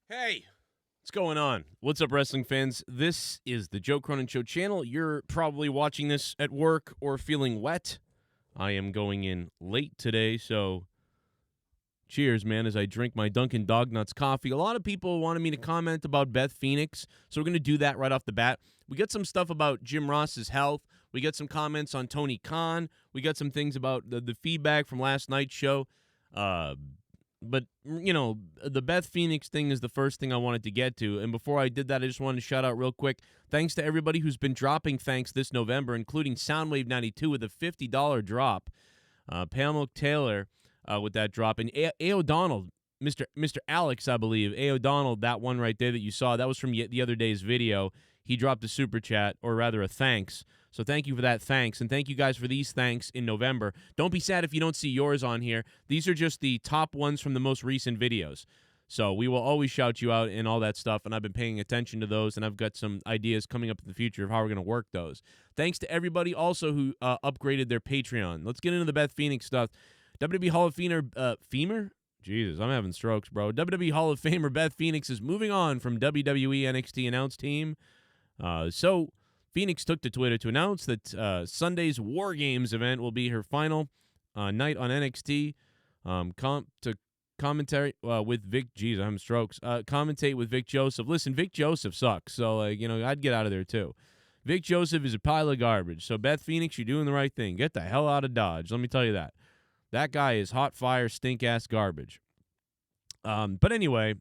Hey, what's going on? What's up, wrestling fans? This is the Joe Cronin Show channel. You're probably watching this at work or feeling wet. I am going in late today, so cheers, man, as I drink my Dunkin' Dognuts coffee. A lot of people wanted me to comment about Beth Phoenix, so we're going to do that right off the bat. We got some stuff about Jim Ross's health. We got some comments on Tony Khan. We got some things about the feedback from last night's show. But, you know, the Beth Phoenix thing is the first thing I wanted to get to. And before I did that, I just wanted to shout out real quick. Thanks to everybody who's been dropping thanks this November, including Soundwave92 with a $50 drop. Pale Milk Taylor with that drop. And A. O'Donnell, Mr. Alex, I believe. A. O'Donnell, that one right there that you saw, that was from the other day's video. He dropped a super chat, or rather a thanks. So thank you for that thanks, and thank you guys for these thanks in November. Don't be sad if you don't see yours on here. These are just the top ones from the most recent videos. So we will always shout you out and all that stuff, and I've been paying attention to those, and I've got some ideas coming up in the future of how we're going to work those. Thanks to everybody also who upgraded their Patreon. Let's get into the Beth Phoenix stuff. WWE Hall of Famer, Femur? Jesus, I'm having strokes, bro. WWE Hall of Famer Beth Phoenix is moving on from WWE NXT announce team. So Phoenix took to Twitter to announce that Sunday's War Games event will be her final night on NXT. Commentary with Vic. Jeez, I'm having strokes. Commentate with Vic Joseph. Listen, Vic Joseph sucks. So, I'd get out of there too. Vic Joseph is a pile of garbage. So, Beth Phoenix, you're doing the right thing. Get the hell out of Dodge. Let me tell you that. That guy is hot fire, stink-ass garbage. But anyway,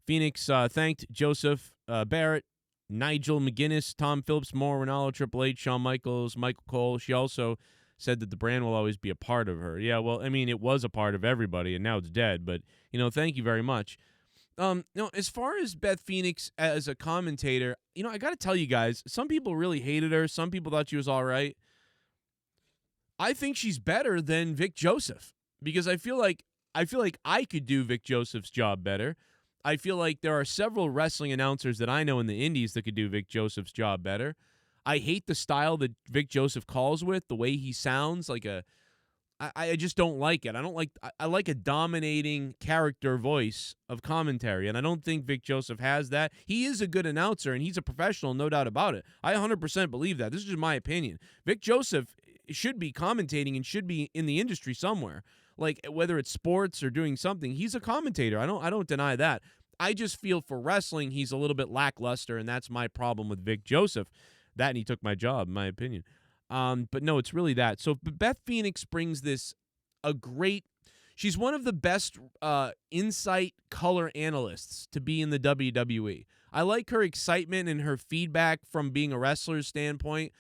Phoenix thanked Joseph Barrett, Nigel McGuinness, Tom Phillips, Mauro Ranallo, Triple H, Shawn Michaels, Michael Cole. She also said that the brand will always be a part of her. Yeah, well, I mean, it was a part of everybody, and now it's dead. But, thank you very much. As far as Beth Phoenix as a commentator, I got to tell you guys, some people really hated her. Some people thought she was all right. I think she's better than Vic Joseph because I feel like I could do Vic Joseph's job better. I feel like there are several wrestling announcers that I know in the indies that could do Vic Joseph's job better. I hate the style that Vic Joseph calls with, the way he sounds like I just don't like it. I like a dominating character voice of commentary, and I don't think Vic Joseph has that. He is a good announcer, and he's a professional, no doubt about it. I 100% believe that. This is just my opinion. Vic Joseph should be commentating and should be in the industry somewhere. Like, whether it's sports or doing something, he's a commentator. I don't deny that. I just feel for wrestling, he's a little bit lackluster, and that's my problem with Vic Joseph. That, and he took my job, in my opinion. But no, it's really that. So Beth Phoenix brings she's one of the best insight color analysts to be in the WWE. I like her excitement and her feedback from being a wrestler's standpoint.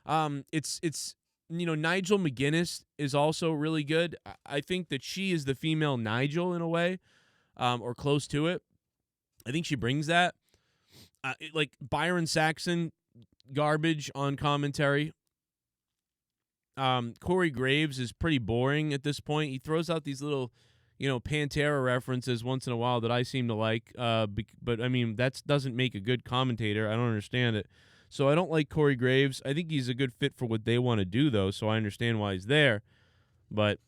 Nigel McGuinness is also really good. I think that she is the female Nigel in a way, or close to it. I think she brings that. Like Byron Saxon, garbage on commentary. Corey Graves is pretty boring at this point. He throws out these little, Pantera references once in a while that I seem to like. But I mean, that doesn't make a good commentator. I don't understand it. So I don't like Corey Graves. I think he's a good fit for what they want to do, though, so I understand why he's there. But,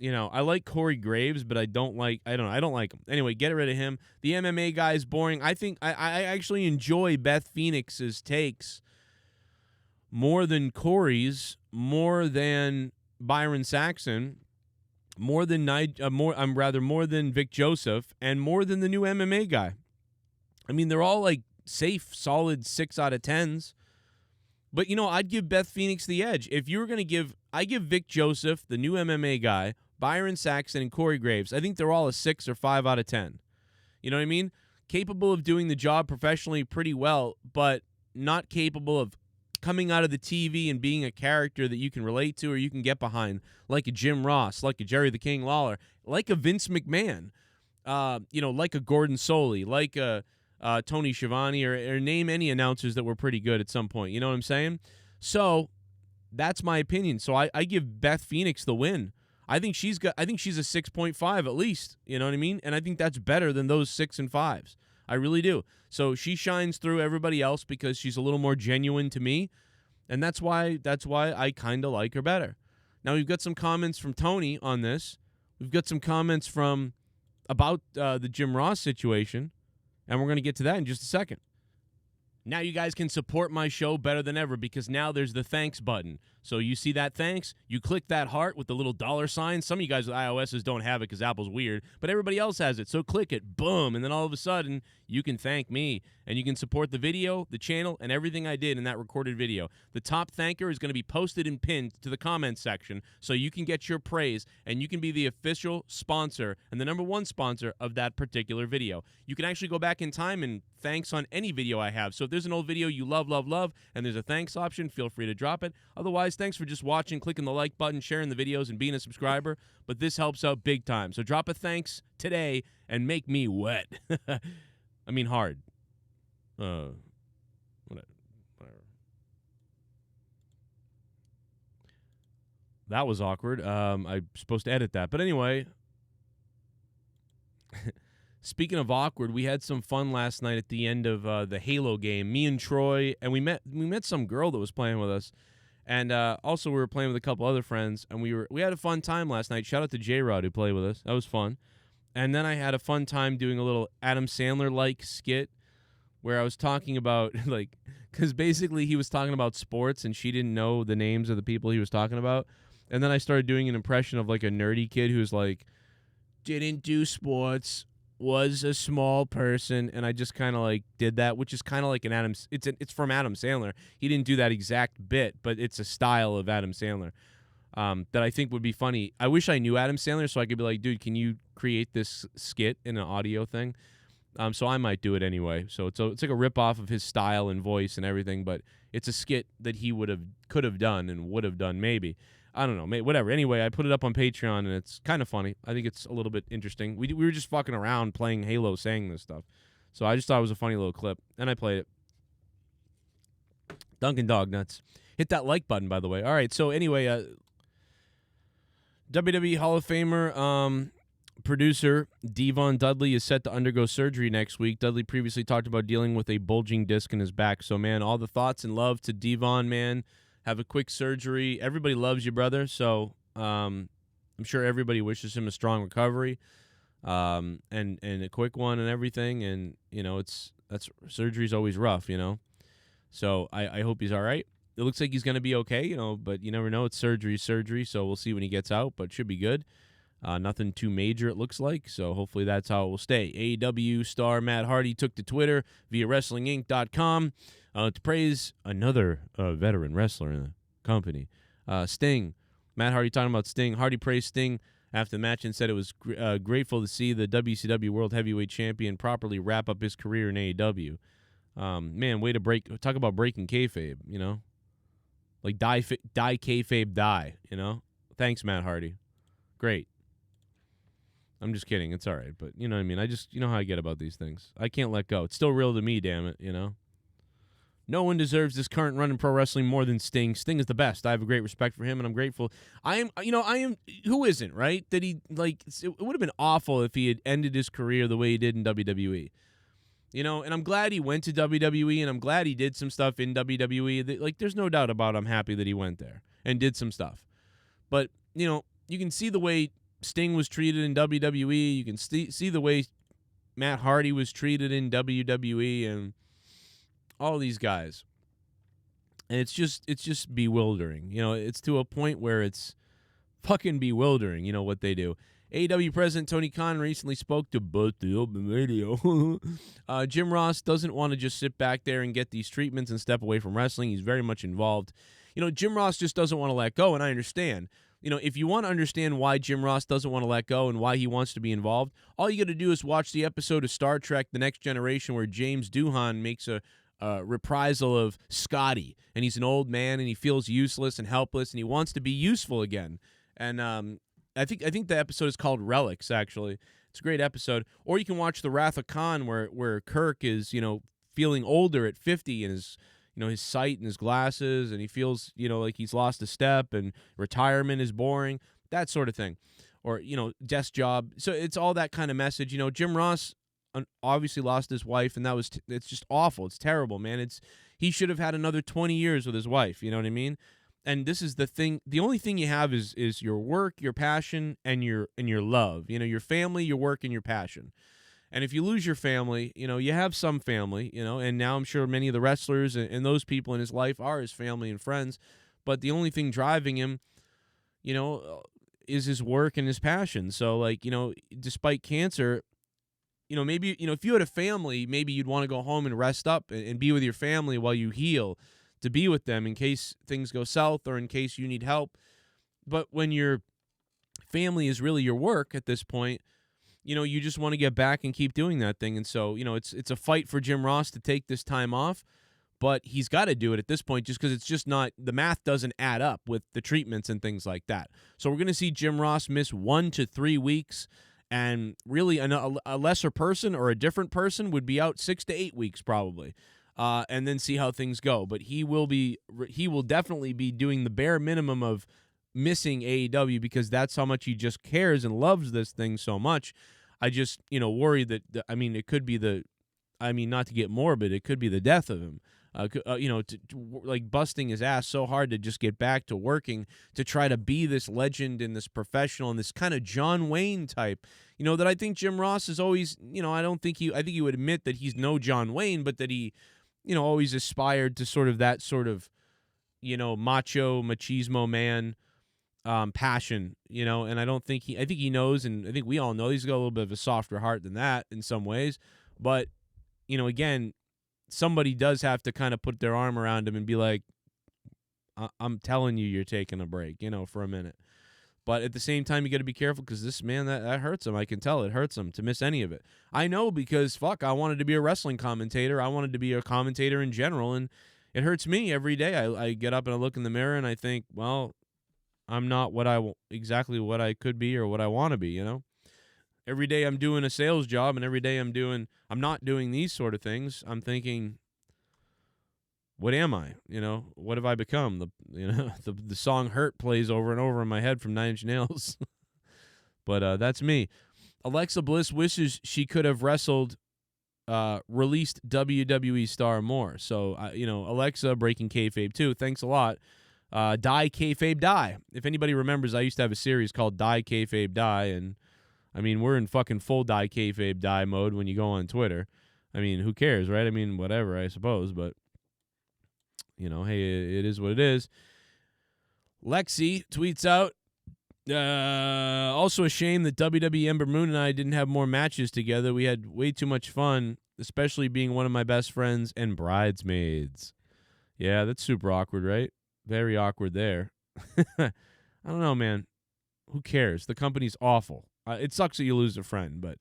I like Corey Graves, but I don't like him. Anyway, get rid of him. The MMA guy is boring. I think I actually enjoy Beth Phoenix's takes more than Corey's, more than Byron Saxon, more than more than Vic Joseph, and more than the new MMA guy. I mean, they're all like safe, solid 6 out of 10s. But, I'd give Beth Phoenix the edge. If you were going to I give Vic Joseph, the new MMA guy, Byron Saxon, and Corey Graves, I think they're all a 6 or 5 out of 10. You know what I mean? Capable of doing the job professionally pretty well, but not capable of coming out of the TV and being a character that you can relate to or you can get behind, like a Jim Ross, like a Jerry the King Lawler, like a Vince McMahon, like a Gordon Soley, like a Tony Schiavone, or name any announcers that were pretty good at some point. You know what I'm saying? So that's my opinion. So I give Beth Phoenix the win. I think she's a 6.5 at least. You know what I mean? And I think that's better than those 6 and 5s. I really do. So she shines through everybody else because she's a little more genuine to me, and that's why I kind of like her better. Now we've got some comments from Tony on this. We've got some comments about the Jim Ross situation. And we're going to get to that in just a second. Now you guys can support my show better than ever because now there's the thanks button. So you see that thanks, you click that heart with the little $sign. Some of you guys with iOSs don't have it because Apple's weird, but everybody else has it. So click it, boom, and then all of a sudden you can thank me and you can support the video, the channel, and everything I did in that recorded video. The top thanker is going to be posted and pinned to the comments section so you can get your praise and you can be the official sponsor and the #1 sponsor of that particular video. You can actually go back in time and thanks on any video I have. So if there's an old video you love, and there's a thanks option, feel free to drop it. Otherwise, thanks for just watching, clicking the like button, sharing the videos, and being a subscriber. But this helps out big time. So drop a thanks today and make me wet. I mean hard. Whatever. That was awkward. I'm supposed to edit that. But anyway, speaking of awkward, we had some fun last night at the end of the Halo game. Me and Troy, and we met some girl that was playing with us. And also we were playing with a couple other friends, and we had a fun time last night. Shout out to J-Rod who played with us. That was fun. And then I had a fun time doing a little Adam Sandler-like skit where I was talking about, like, because basically he was talking about sports and she didn't know the names of the people he was talking about. And then I started doing an impression of, like, a nerdy kid who's like, didn't do sports, was a small person, and I just kind of, like, did that, which is kind of like an Adam, it's from Adam Sandler. He didn't do that exact bit, but it's a style of Adam Sandler that I think would be funny. I wish I knew Adam Sandler so I could be like, dude, can you create this skit in an audio thing? So I might do it anyway. So it's like a rip-off of his style and voice and everything, but it's a skit that he could have done and would have done maybe. I don't know, whatever. Anyway, I put it up on Patreon, and it's kind of funny. I think it's a little bit interesting. We were just fucking around playing Halo, saying this stuff. So I just thought it was a funny little clip, and I played it. Dunkin' Dog Nuts. Hit that like button, by the way. All right, so anyway, WWE Hall of Famer producer Devon Dudley is set to undergo surgery next week. Dudley previously talked about dealing with a bulging disc in his back. So, man, all the thoughts and love to Devon, man. Have a quick surgery. Everybody loves you, brother. So I'm sure everybody wishes him a strong recovery and a quick one and everything. And, you know, surgery's always rough, you know. So I hope he's all right. It looks like he's going to be okay, you know, but you never know. It's surgery, so we'll see when he gets out, but should be good. Nothing too major, it looks like, so hopefully that's how it will stay. AEW star Matt Hardy took to Twitter via WrestlingInc.com to praise another veteran wrestler in the company, Sting. Matt Hardy talking about Sting. Hardy praised Sting after the match and said it was grateful to see the WCW World Heavyweight Champion properly wrap up his career in AEW. Man, way to talk about breaking kayfabe, you know? Like die kayfabe die, you know? Thanks, Matt Hardy. Great. I'm just kidding. It's all right, but you know what I mean? You know how I get about these things. I can't let go. It's still real to me, damn it, you know? No one deserves this current run in pro wrestling more than Sting. Sting is the best. I have a great respect for him, and I'm grateful. I am, who isn't, right? That he, like, it would have been awful if he had ended his career the way he did in WWE. You know, and I'm glad he went to WWE, and I'm glad he did some stuff in WWE. Like, there's no doubt about it. I'm happy that he went there and did some stuff. But, you know, you can see the way Sting was treated in WWE. You can see the way Matt Hardy was treated in WWE and all these guys. And it's just bewildering. You know, it's to a point where it's fucking bewildering, you know, what they do. AEW President Tony Khan recently spoke to both the open radio. Jim Ross doesn't want to just sit back there and get these treatments and step away from wrestling. He's very much involved. You know, Jim Ross just doesn't want to let go, and I understand. You know, if you want to understand why Jim Ross doesn't want to let go and why he wants to be involved, all you got to do is watch the episode of Star Trek The Next Generation where James Doohan makes a reprisal of Scotty, and he's an old man, and he feels useless and helpless, and he wants to be useful again. And I think the episode is called Relics, actually. It's a great episode. Or you can watch The Wrath of Khan where Kirk is, you know, feeling older at 50 and his sight and his glasses, and he feels, you know, like he's lost a step and retirement is boring, that sort of thing. Or, you know, desk job. So it's all that kind of message. You know, Jim Ross obviously lost his wife, and it's just awful. It's terrible, man. He should have had another 20 years with his wife, you know what I mean? And this is the thing. The only thing you have is your work, your passion, and your love. You know, your family, your work, and your passion. And if you lose your family, you have some family, and now I'm sure many of the wrestlers and those people in his life are his family and friends. But the only thing driving him, is his work and his passion. So, despite cancer, maybe, if you had a family, maybe you'd want to go home and rest up and be with your family while you heal, to be with them in case things go south or in case you need help. But when your family is really your work at this point, you just want to get back and keep doing that thing. And so, it's a fight for Jim Ross to take this time off, but he's got to do it at this point just because it's just not, the math doesn't add up with the treatments and things like that. So we're going to see Jim Ross miss 1 to 3 weeks, and really a lesser person or a different person would be out 6 to 8 weeks probably, and then see how things go. But he will definitely be doing the bare minimum of missing AEW because that's how much he just cares and loves this thing so much. I just, worry that, it could be not to get morbid, it could be the death of him. Like busting his ass so hard to just get back to working, to try to be this legend and this professional and this kind of John Wayne type, that I think Jim Ross is always, I think he would admit that he's no John Wayne, but that he, always aspired to sort of that sort of, machismo man, passion, and I think he knows, and I think we all know he's got a little bit of a softer heart than that in some ways, but, again, somebody does have to kind of put their arm around him and be like, I'm telling you, you're taking a break, for a minute. But at the same time, you got to be careful because this man, that hurts him. I can tell it hurts him to miss any of it. I know because, I wanted to be a wrestling commentator. I wanted to be a commentator in general, and it hurts me every day. I get up and I look in the mirror and I think, well, I'm not exactly what I could be or what I want to be, Every day I'm doing a sales job, and every day I'm not doing these sort of things. I'm thinking, what am I? What have I become? The song "Hurt" plays over and over in my head from 9 Inch Nails. But that's me. Alexa Bliss wishes she could have wrestled released WWE star more. So, Alexa, breaking kayfabe too. Thanks a lot. Die Kayfabe Die. If anybody remembers, I used to have a series called Die Kayfabe Die, and we're in fucking full Die Kayfabe Die mode when you go on Twitter. Who cares, right? Whatever, I suppose, but, hey, it is what it is. Lexi tweets out, also a shame that WWE Ember Moon and I didn't have more matches together. We had way too much fun, especially being one of my best friends and bridesmaids. Yeah, that's super awkward, right? Very awkward there. I don't know, man. Who cares? The company's awful. It sucks that you lose a friend, but,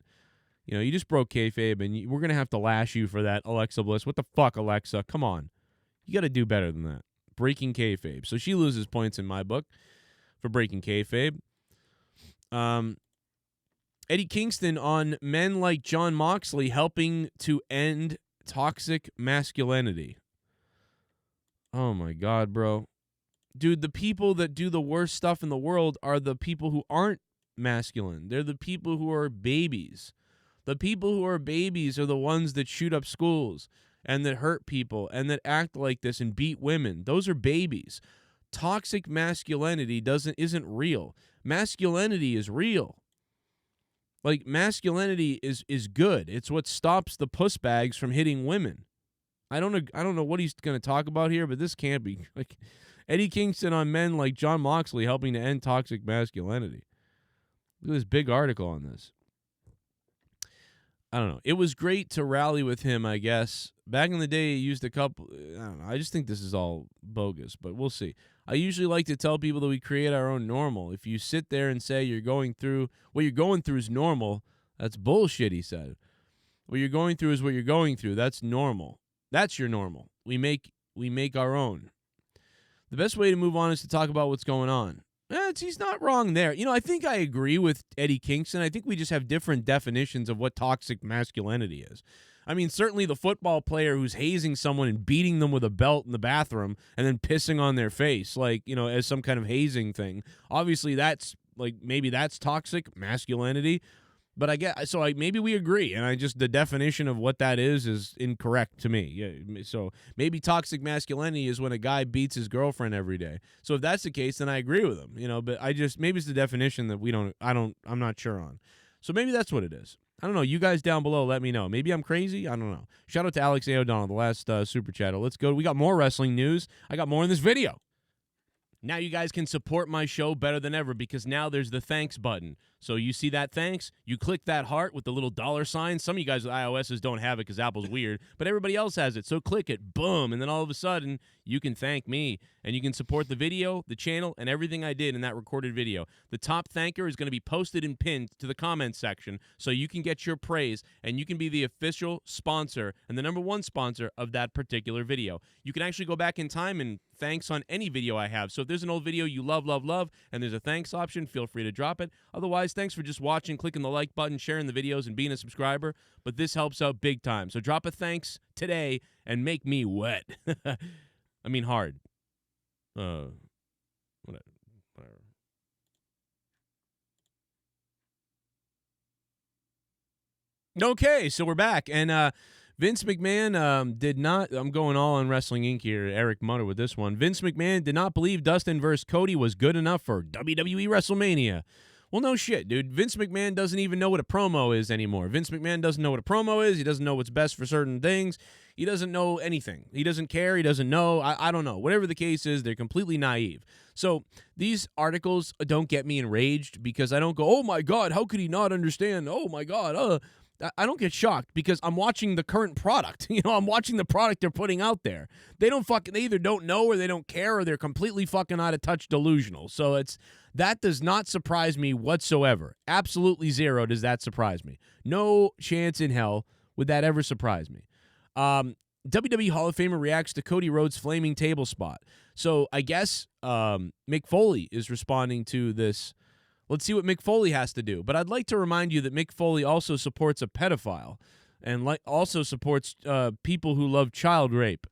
you just broke kayfabe, and we're going to have to lash you for that, Alexa Bliss. What the fuck, Alexa? Come on. You got to do better than that. Breaking kayfabe. So she loses points in my book for breaking kayfabe. Eddie Kingston on men like Jon Moxley helping to end toxic masculinity. Oh, my God, bro. Dude, the people that do the worst stuff in the world are the people who aren't masculine. They're the people who are babies. The people who are babies are the ones that shoot up schools and that hurt people and that act like this and beat women. Those are babies. Toxic masculinity isn't real. Masculinity is real. Like, masculinity is good. It's what stops the puss bags from hitting women. I don't know what he's going to talk about here, but this can't be. Like, Eddie Kingston on men like Jon Moxley helping to end toxic masculinity. Look at this big article on this. I don't know. It was great to rally with him, I guess. Back in the day, he used a couple. I don't know. I just think this is all bogus, but we'll see. I usually like to tell people that we create our own normal. If you sit there and say what you're going through is normal, that's bullshit, he said. What you're going through is what you're going through. That's normal. That's your normal. We make our own. The best way to move on is to talk about what's going on. He's not wrong there. I think I agree with Eddie Kingston. I think we just have different definitions of what toxic masculinity is. Certainly the football player who's hazing someone and beating them with a belt in the bathroom and then pissing on their face, as some kind of hazing thing. Obviously, that's, maybe that's toxic masculinity. But I guess, maybe we agree, and the definition of what that is incorrect to me. Yeah, so maybe toxic masculinity is when a guy beats his girlfriend every day. So if that's the case, then I agree with him, but maybe it's the definition that I'm not sure on. So maybe that's what it is. I don't know. You guys down below, let me know. Maybe I'm crazy. I don't know. Shout out to Alex A. O'Donnell, the last super chatter. Let's go. We got more wrestling news. I got more in this video. Now you guys can support my show better than ever because now there's the thanks button. So you see that thanks, you click that heart with the little $sign. Some of you guys with iOSs don't have it because Apple's weird, but everybody else has it. So click it, boom, and then all of a sudden you can thank me and you can support the video, the channel, and everything I did in that recorded video. The top thanker is going to be posted and pinned to the comments section so you can get your praise and you can be the official sponsor and the #1 sponsor of that particular video. You can actually go back in time and thanks on any video I have. So if there's an old video you love, and there's a thanks option, feel free to drop it. Otherwise, thanks for just watching, clicking the like button, sharing the videos, and being a subscriber. But this helps out big time. So drop a thanks today and make me wet. I mean hard. Whatever. Okay, so we're back. And Vince McMahon did not, I'm going all on Wrestling Inc. here, Eric Mutter with this one. Vince McMahon did not believe Dustin versus Cody was good enough for WWE WrestleMania. Well, no shit, dude. Vince McMahon doesn't even know what a promo is anymore. Vince McMahon doesn't know what a promo is. He doesn't know what's best for certain things. He doesn't know anything. He doesn't care. He doesn't know. I don't know. Whatever the case is, they're completely naive. So these articles don't get me enraged because I don't go, oh my God, how could he not understand? Oh my God, I don't get shocked because I'm watching the current product. I'm watching the product they're putting out there. They either don't know or they don't care or they're completely fucking out of touch delusional. So that does not surprise me whatsoever. Absolutely zero does that surprise me. No chance in hell would that ever surprise me. WWE Hall of Famer reacts to Cody Rhodes' flaming table spot. So I guess Mick Foley is responding to this. Let's see what Mick Foley has to do. But I'd like to remind you that Mick Foley also supports a pedophile and also supports people who love child rape,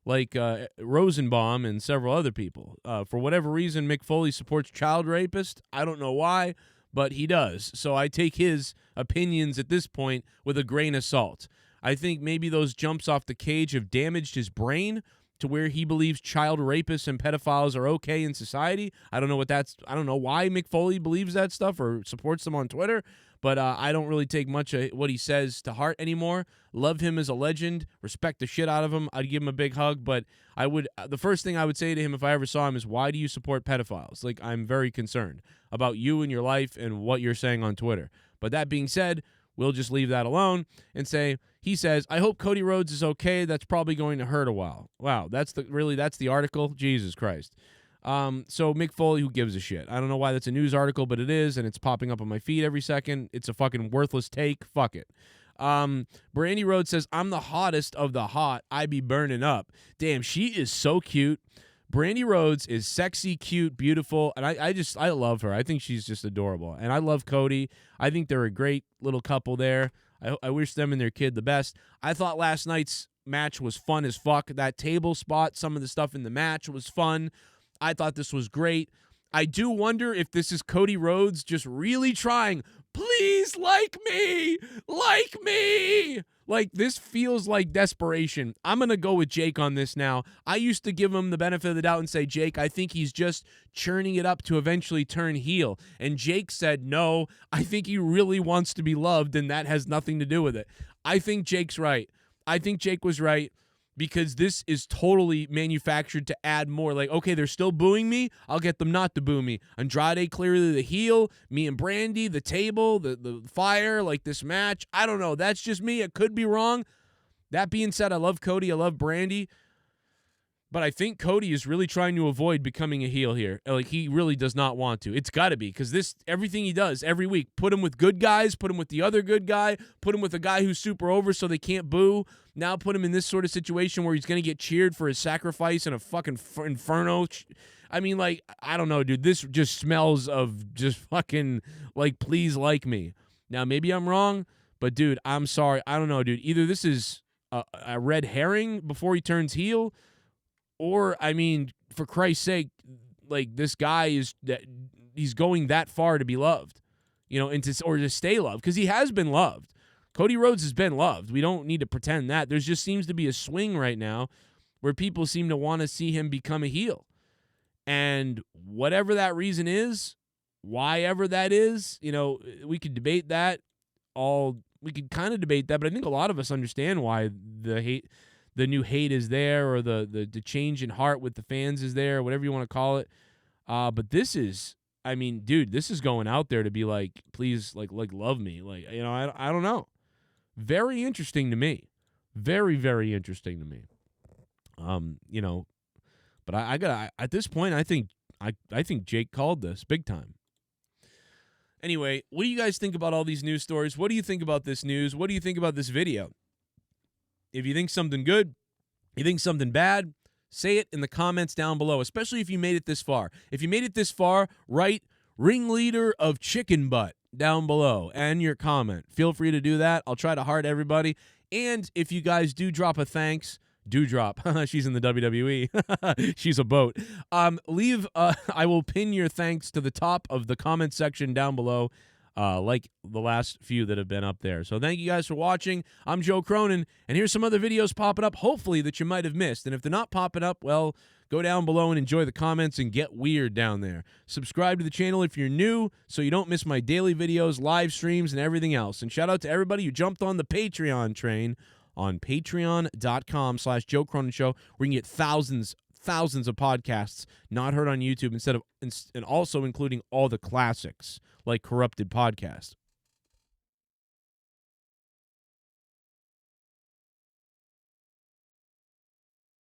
like Rosenbaum and several other people. For whatever reason, Mick Foley supports child rapists. I don't know why, but he does. So I take his opinions at this point with a grain of salt. I think maybe those jumps off the cage have damaged his brain to where he believes child rapists and pedophiles are okay in society. I don't know why Mick Foley believes that stuff or supports them on Twitter, but I don't really take much of what he says to heart anymore. Love him as a legend, respect the shit out of him. I'd give him a big hug, but the first thing I would say to him if I ever saw him is, why do you support pedophiles? Like, I'm very concerned about you and your life and what you're saying on Twitter. But that being said, we'll just leave that alone and say, he says, I hope Cody Rhodes is okay. That's probably going to hurt a while. Wow, that's the article? Jesus Christ. So Mick Foley, who gives a shit? I don't know why that's a news article, but it is, and it's popping up on my feed every second. It's a fucking worthless take. Fuck it. Brandy Rhodes says, I'm the hottest of the hot. I be burning up. Damn, she is so cute. Brandy Rhodes is sexy, cute, beautiful, and I love her. I think she's just adorable, and I love Cody. I think they're a great little couple there. I wish them and their kid the best. I thought last night's match was fun as fuck. That table spot, some of the stuff in the match was fun. I thought this was great. I do wonder if this is Cody Rhodes just really trying, please like me. Like, this feels like desperation. I'm going to go with Jake on this now. I used to give him the benefit of the doubt and say, Jake, I think he's just churning it up to eventually turn heel. And Jake said, no, I think he really wants to be loved, and that has nothing to do with it. I think Jake's right. I think Jake was right. Because this is totally manufactured to add more. Like, okay, they're still booing me. I'll get them not to boo me. Andrade clearly the heel. Me and Brandy, the table, the fire, like this match. I don't know. That's just me. It could be wrong. That being said, I love Cody. I love Brandy. But I think Cody is really trying to avoid becoming a heel here. Like, he really does not want to. It's got to be, because everything he does every week, put him with good guys, put him with the other good guy, put him with a guy who's super over so they can't boo. Now put him in this sort of situation where he's going to get cheered for his sacrifice in a fucking inferno. I mean, like, I don't know, dude. This just smells of just fucking, like, please like me. Now, maybe I'm wrong, but, dude, I'm sorry. I don't know, dude. Either this is a red herring before he turns heel, or, I mean, for Christ's sake, like, this guy he's going that far to be loved, or to stay loved, because he has been loved. Cody Rhodes has been loved. We don't need to pretend that. There just seems to be a swing right now where people seem to want to see him become a heel. And whatever that reason is, why ever that is, we could debate that all could kind of debate that, but I think a lot of us understand why the new hate is there, or the change in heart with the fans is there, whatever you want to call it. But this is, I mean, dude, this is going out there to be like, please, like love me. Like, you know, I don't know. Very interesting to me. Very, very interesting to me. You know, but I got at this point, I think Jake called this big time. Anyway, what do you guys think about all these news stories? What do you think about this news? What do you think about this video? If you think something good, you think something bad, say it in the comments down below, especially if you made it this far. If you made it this far, write ringleader of chicken butt down below and your comment. Feel free to do that. I'll try to heart everybody. And if you guys do drop a thanks, do drop. She's in the WWE. She's a boat. Leave. I will pin your thanks to the top of the comment section down below, like the last few that have been up there. So thank you guys for watching. I'm Joe Cronin, and here's some other videos popping up, hopefully, that you might have missed. And if they're not popping up, well, go down below and enjoy the comments and get weird down there. Subscribe to the channel if you're new so you don't miss my daily videos, live streams, and everything else. And shout out to everybody who jumped on the Patreon train on patreon.com/Joe Cronin Show, where you can get thousands of podcasts not heard on YouTube, and also including all the classics like Corrupted Podcast.